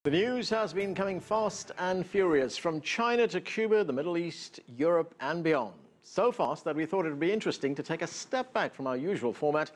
The news has been coming fast and furious from China to Cuba, the Middle East, Europe and beyond. So fast that we thought it would be interesting to take a step back from our usual format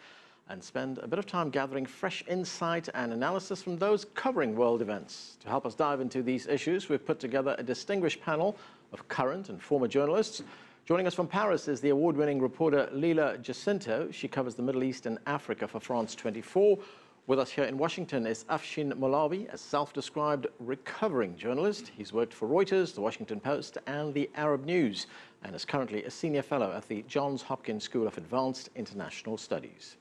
and spend a bit of time gathering fresh insight and analysis from those covering world events. To help us dive into these issues, we've put together a distinguished panel of current and former journalists. Joining us from Paris is the award-winning reporter Leela Jacinto. She covers the Middle East and Africa for France 24. With us here in Washington is Afshin Molavi, a self-described recovering journalist. He's worked for Reuters, the Washington Post and the Arab News, and is currently a senior fellow at the Johns Hopkins School of Advanced International Studies.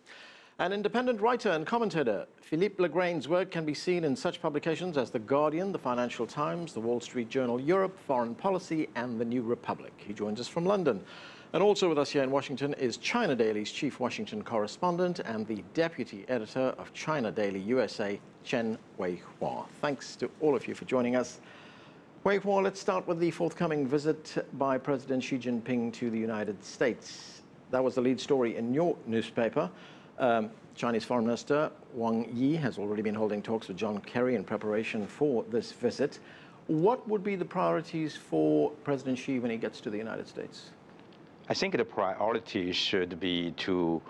An independent writer and commentator, Philippe Legrain's work can be seen in such publications as The Guardian, The Financial Times, The Wall Street Journal Europe, Foreign Policy and The New Republic. He joins us from London. And also with us here in Washington is China Daily's chief Washington correspondent and the deputy editor of China Daily USA, Chen Weihua. Thanks to all of you for joining us. Weihua, let's start with the forthcoming visit by President Xi Jinping to the United States. That was the lead story in your newspaper. Chinese Foreign Minister Wang Yi has already been holding talks with John Kerry in preparation for this visit. What would be the priorities for President Xi when he gets to the United States? I think the priority should be to,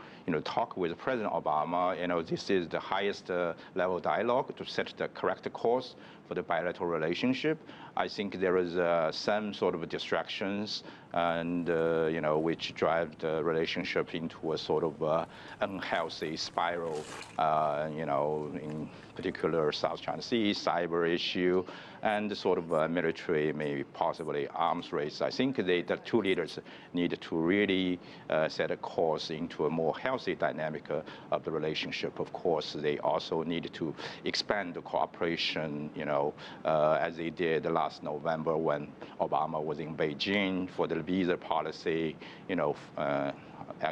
talk with President Obama. This is the highest level dialogue to set the correct course for the bilateral relationship. I think there is some sort of distractions and, which drive the relationship into a sort of unhealthy spiral, in particular South China Sea, cyber issue, and the sort of military, maybe possibly arms race. I think the two leaders need to really set a course into a more healthy dynamic of the relationship. Of course, they also need to expand the cooperation, as they did last November when Obama was in Beijing for the visa policy,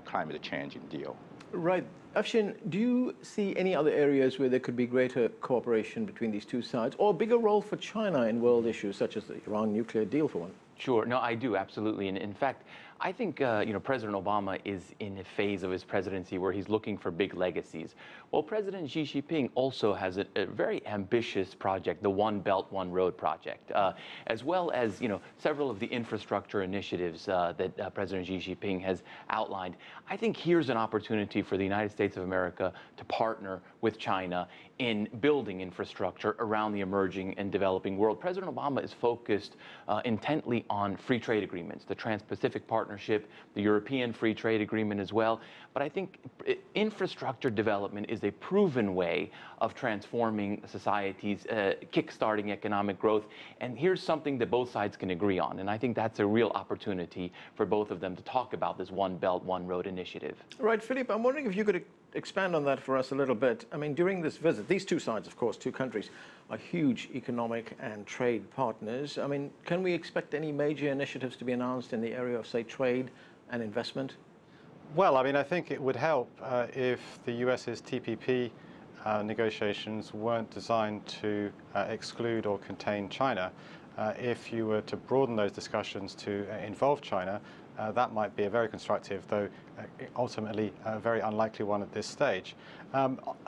climate change deal. Right. Afshin, do you see any other areas where there could be greater cooperation between these two sides, or a bigger role for China in world issues such as the Iran nuclear deal, for one? Sure. No, I do, absolutely. And in fact, I think, President Obama is in a phase of his presidency where he's looking for big legacies. Well, President Xi Jinping also has a very ambitious project, the One Belt, One Road project, as well as, several of the infrastructure initiatives that President Xi Jinping has outlined. I think here's an opportunity for the United States of America to partner with China in building infrastructure around the emerging and developing world. President Obama is focused intently on free trade agreements, the Trans-Pacific Partnership, the European Free Trade Agreement as well. But I think infrastructure development is a proven way of transforming societies, kickstarting economic growth. And here's something that both sides can agree on. And I think that's a real opportunity for both of them to talk about this One Belt, One Road initiative. Right, Philippe, I'm wondering if you could expand on that for us a little bit. I mean, during this visit, these two sides, of course, two countries, are huge economic and trade partners. I mean, can we expect any major initiatives to be announced in the area of, say, trade and investment? Well, I mean, I think it would help if the US's TPP negotiations weren't designed to exclude or contain China. If you were to broaden those discussions to involve China, that might be a very constructive, though ultimately a very unlikely one at this stage.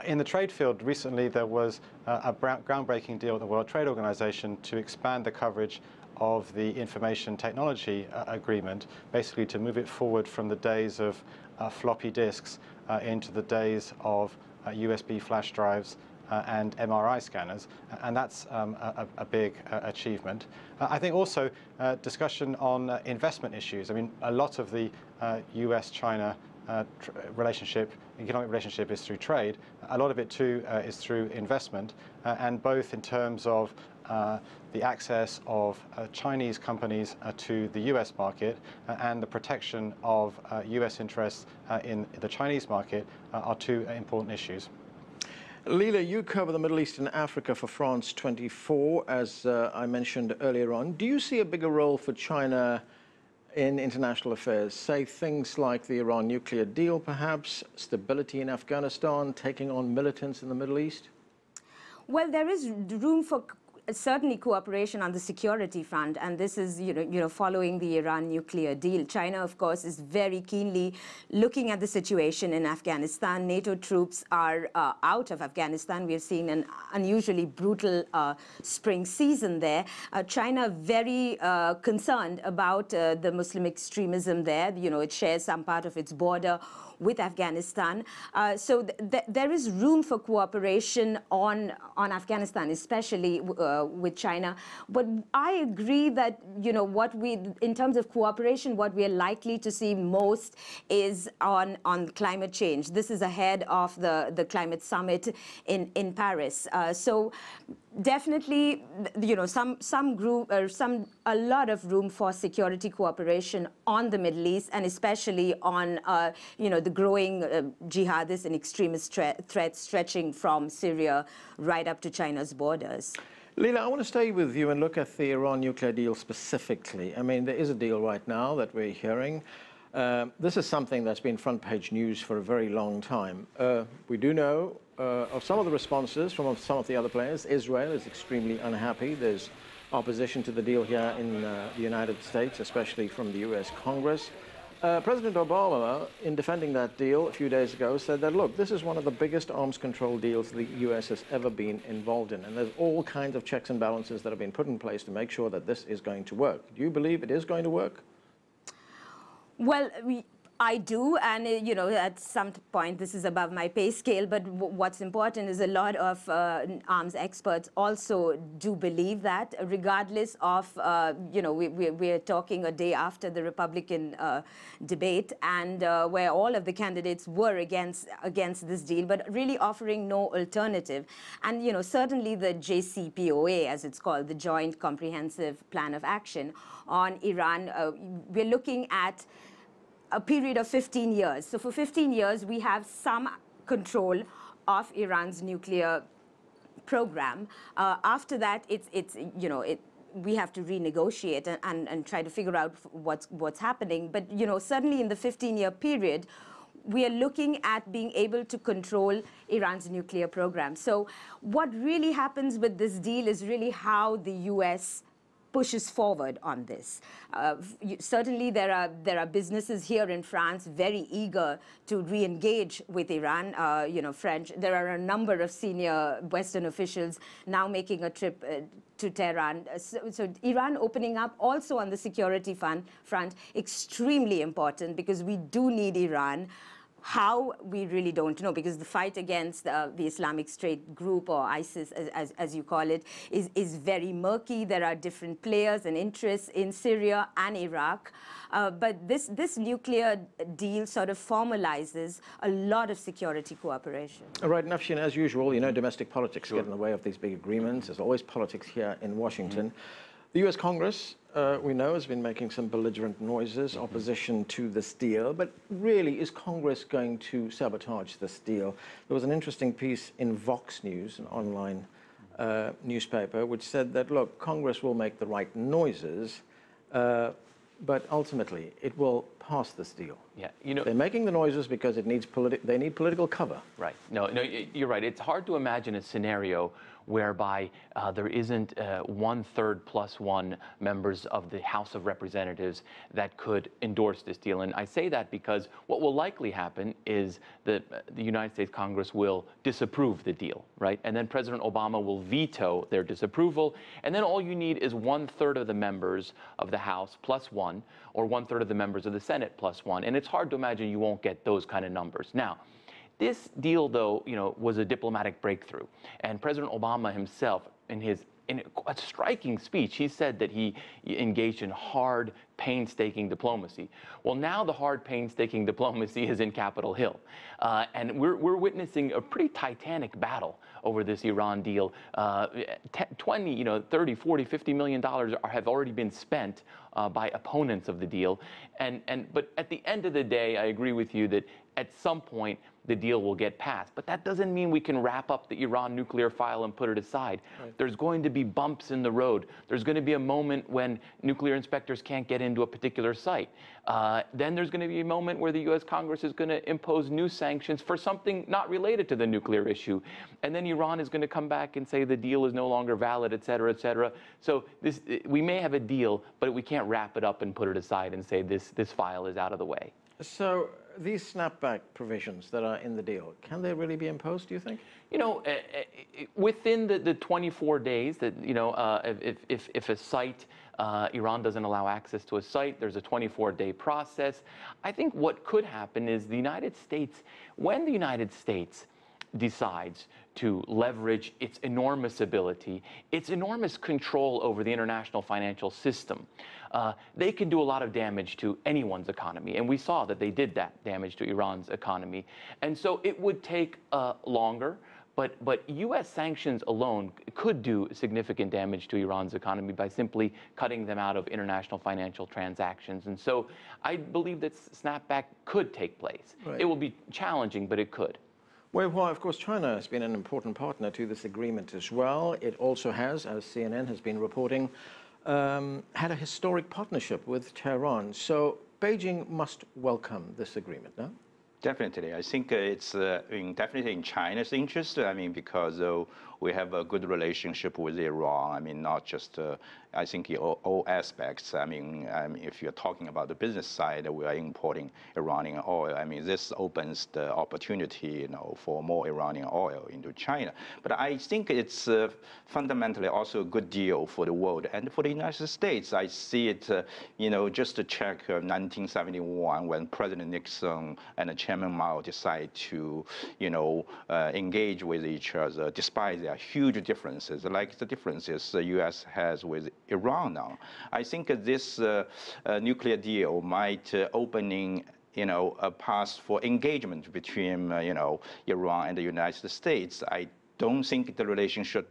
In the trade field, recently there was a groundbreaking deal at the World Trade Organization to expand the coverage of the information technology agreement, basically to move it forward from the days of floppy disks into the days of USB flash drives and MRI scanners, and that's a big achievement. I think also discussion on investment issues. I mean, a lot of the US-China economic relationship is through trade. A lot of it too is through investment, and both in terms of the access of Chinese companies to the US market and the protection of US interests in the Chinese market are two important issues. Leela, you cover the Middle East and Africa for France 24, as I mentioned earlier on. Do you see a bigger role for China in international affairs, say things like the Iran nuclear deal, perhaps, stability in Afghanistan, taking on militants in the Middle East? Well, there is room for certainly cooperation on the security front, and this is, following the Iran nuclear deal. China, of course, is very keenly looking at the situation in Afghanistan. NATO troops are out of Afghanistan. We have seen an unusually brutal spring season there. China very concerned about the Muslim extremism there. It shares some part of its border with Afghanistan. So there is room for cooperation on Afghanistan, especially with China. But I agree that, in terms of cooperation, what we are likely to see most is on climate change. This is ahead of the climate summit in Paris. So definitely, a lot of room for security cooperation on the Middle East, and especially on, the growing jihadist and extremist threats stretching from Syria right up to China's borders. Leela, I want to stay with you and look at the Iran nuclear deal specifically. I mean, there is a deal right now that we're hearing. This is something that's been front page news for a very long time. We do know of some of the responses from some of the other players. Israel is extremely unhappy. There's opposition to the deal here in the United States, especially from the US Congress. President Obama, in defending that deal a few days ago, said that, look, this is one of the biggest arms control deals the US has ever been involved in, and there's all kinds of checks and balances that have been put in place to make sure that this is going to work. Do you believe it is going to work? Well, I do, and at some point this is above my pay scale, but what's important is a lot of arms experts also do believe that, regardless of, we're talking a day after the Republican debate, and where all of the candidates were against this deal, but really offering no alternative. And, certainly the JCPOA, as it's called, the Joint Comprehensive Plan of Action on Iran, we're looking at a period of 15 years. So for 15 years, we have some control of Iran's nuclear program. After that, we have to renegotiate and try to figure out what's happening. But certainly in the 15-year period, we are looking at being able to control Iran's nuclear program. So what really happens with this deal is really how the U.S. pushes forward on this. Certainly there are businesses here in France very eager to re-engage with Iran. There are a number of senior Western officials now making a trip to Tehran. So Iran opening up also on the security front, extremely important, because we do need Iran. How, we really don't know, because the fight against the Islamic State group, or ISIS as you call it, is very murky. There are different players and interests in Syria and Iraq. But this nuclear deal sort of formalizes a lot of security cooperation. All right, Afshin, as usual, domestic politics get in the way of these big agreements. There's always politics here in Washington. The US Congress, we know, has been making some belligerent noises, opposition to this deal. But really, is Congress going to sabotage this deal? There was an interesting piece in Vox News, an online newspaper, which said that, look, Congress will make the right noises, but ultimately it will pass this deal. Yeah, they're making the noises because they need political cover. Right. No, you're right. It's hard to imagine a scenario whereby there isn't 1/3 plus one members of the House of Representatives that could endorse this deal. And I say that because what will likely happen is that the United States Congress will disapprove the deal, right? And then President Obama will veto their disapproval. And then all you need is 1/3 of the members of the House plus one, or 1/3 of the members of the Senate plus one. And it's hard to imagine you won't get those kind of numbers. Now, this deal, though, was a diplomatic breakthrough. And President Obama himself, in a striking speech, he said that he engaged in hard, painstaking diplomacy. Well, now the hard, painstaking diplomacy is in Capitol Hill. And we're witnessing a pretty titanic battle over this Iran deal. 20, 30, 40, $50 million have already been spent by opponents of the deal. But at the end of the day, I agree with you that at some point the deal will get passed. But that doesn't mean we can wrap up the Iran nuclear file and put it aside. Right. There's going to be bumps in the road. There's going to be a moment when nuclear inspectors can't get into a particular site. Then there's going to be a moment where the U.S. Congress is going to impose new sanctions for something not related to the nuclear issue. And then Iran is going to come back and say the deal is no longer valid, et cetera, et cetera. So we may have a deal, but we can't wrap it up and put it aside and say this file is out of the way. So these snapback provisions that are in the deal, can they really be imposed, do you think? You know, within the 24 days that, you know, if a site, Iran doesn't allow access to a site, there's a 24-day process. I think what could happen is the United States, when the United States decides to leverage its enormous ability, its enormous control over the international financial system, they can do a lot of damage to anyone's economy. And we saw that they did that damage to Iran's economy. And so it would take longer, but U.S. sanctions alone could do significant damage to Iran's economy by simply cutting them out of international financial transactions. And so I believe that snapback could take place. Right. It will be challenging, but it could. Weihua, of course, China has been an important partner to this agreement as well. It also has, as CNN has been reporting, had a historic partnership with Tehran. So Beijing must welcome this agreement, no? Definitely. I think it's definitely in China's interest. I mean, because we have a good relationship with Iran. I mean, not just, I think, in all aspects. I mean, if you're talking about the business side, we are importing Iranian oil. I mean, this opens the opportunity, you know, for more Iranian oil into China. But I think it's fundamentally also a good deal for the world and for the United States. I see it, you know, just to check 1971 when President Nixon and Chairman Mao decided to, you know, engage with each other, despite their huge differences, like the differences the U.S. has with Iran now. I think this nuclear deal might opening, you know, a path for engagement between, you know, Iran and the United States. I don't think the relationship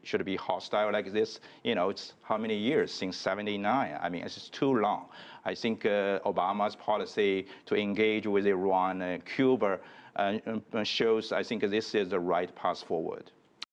should be hostile like this. You know, it's how many years since '79? I mean, it's too long. I think Obama's policy to engage with Iran and Cuba shows, I think this is the right path forward.